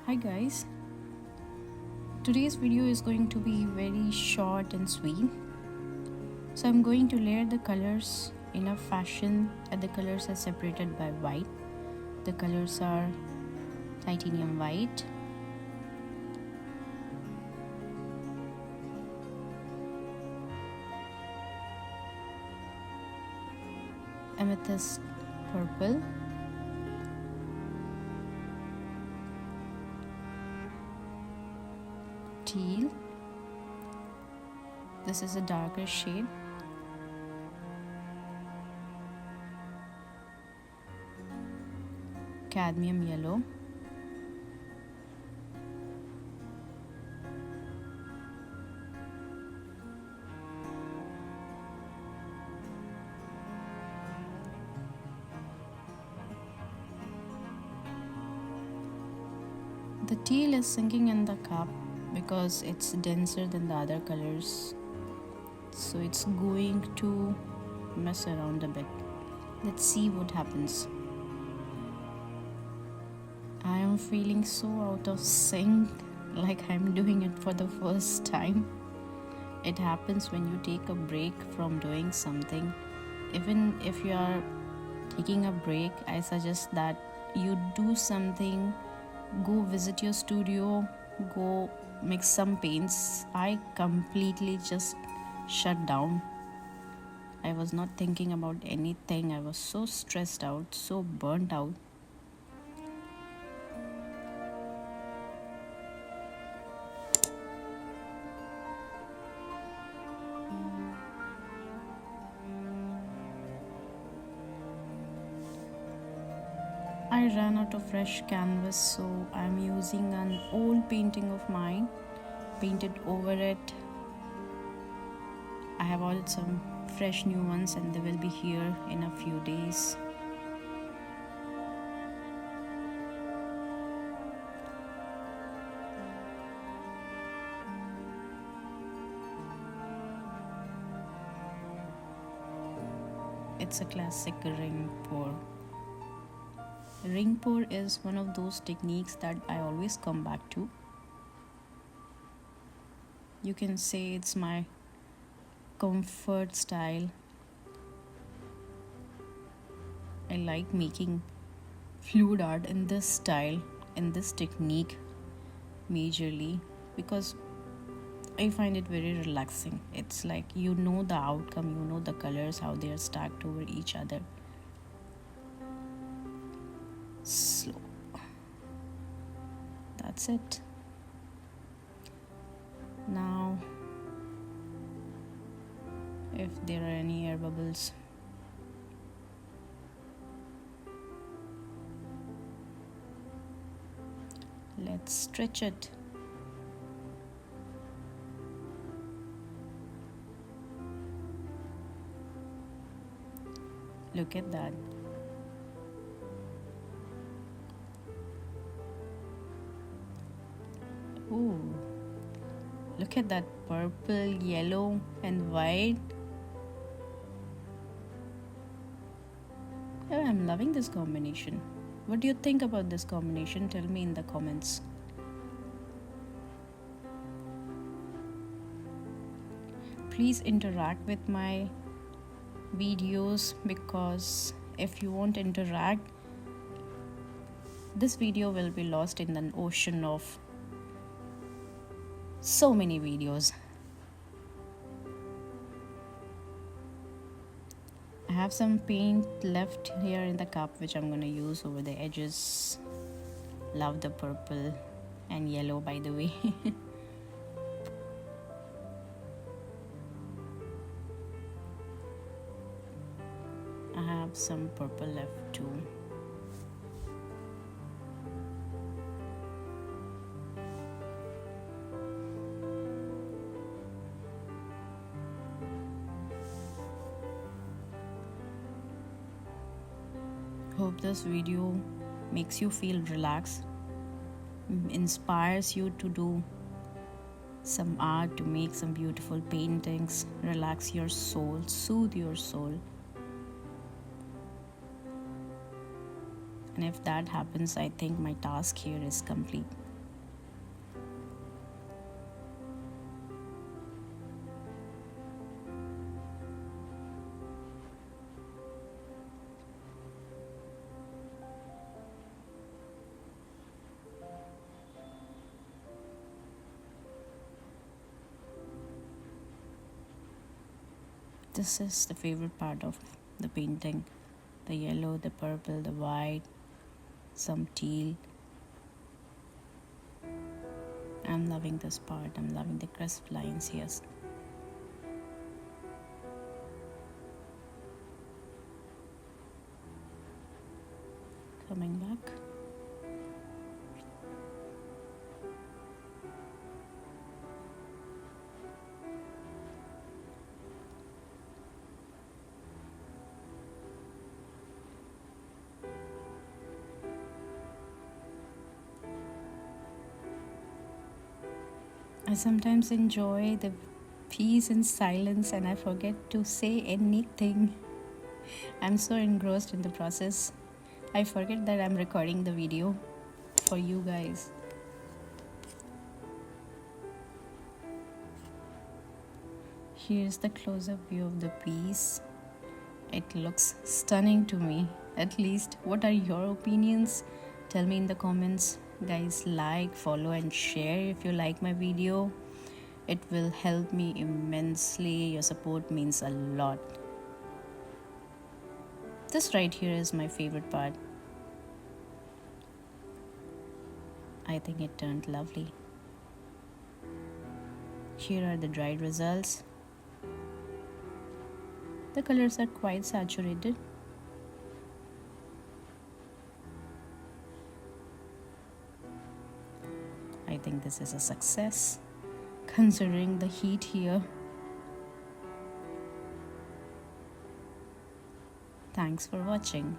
Hi guys, today's video is going to be very short and sweet. So I'm going to layer the colors in a fashion that the colors are separated by white. The colors are titanium white, amethyst purple, teal, this is a darker shade, cadmium yellow, the teal is sinking in the cup because it's denser than the other colors, so it's going to mess around a bit. Let's see what happens. I am feeling so out of sync, like I'm doing it for the first time. It happens when you take a break from doing something. Even if you are taking a break, I suggest that you do something. Go visit your studio, go mix some paints. I completely just shut down. I was not thinking about anything. I was so stressed out, so burnt out. I ran out of fresh canvas, so I'm using an old painting of mine, painted over it. I have ordered some fresh new ones and they will be here in a few days. It's a classic ring pour. Ring pour is one of those techniques that I always come back to. You can say it's my comfort style. I like making fluid art in this style, in this technique majorly, because I find it very relaxing. It's like you know the outcome, you know the colors, how they are stacked over each other. Slow. That's it. Now, if there are any air bubbles, let's stretch it. Look at that. Ooh, look at that purple, yellow, and white. Oh, I'm loving this combination. What do you think about this combination? Tell me in the comments. Please interact with my videos, because if you won't interact, this video will be lost in an ocean of so many videos. I have some paint left here in the cup which I'm gonna use over the edges. Love the purple and yellow, by the way. I have some purple left too. Hope this video makes you feel relaxed, inspires you to do some art, to make some beautiful paintings, relax your soul, soothe your soul. And if that happens, I think my task here is complete. This is the favorite part of the painting. The yellow, the purple, the white, some teal. I'm loving this part. I'm loving the crisp lines here. Coming back. I sometimes enjoy the peace and silence and I forget to say anything. I'm so engrossed in the process. I forget that I'm recording the video for you guys. Here's the close-up view of the piece. It looks stunning to me. At least, what are your opinions? Tell me in the comments. Guys, like, follow and share if you like my video. It will help me immensely. Your support means a lot. This right here is my favorite part. I think it turned lovely. Here are the dried results. The colors are quite saturated. I think this is a success considering the heat here. Thanks for watching.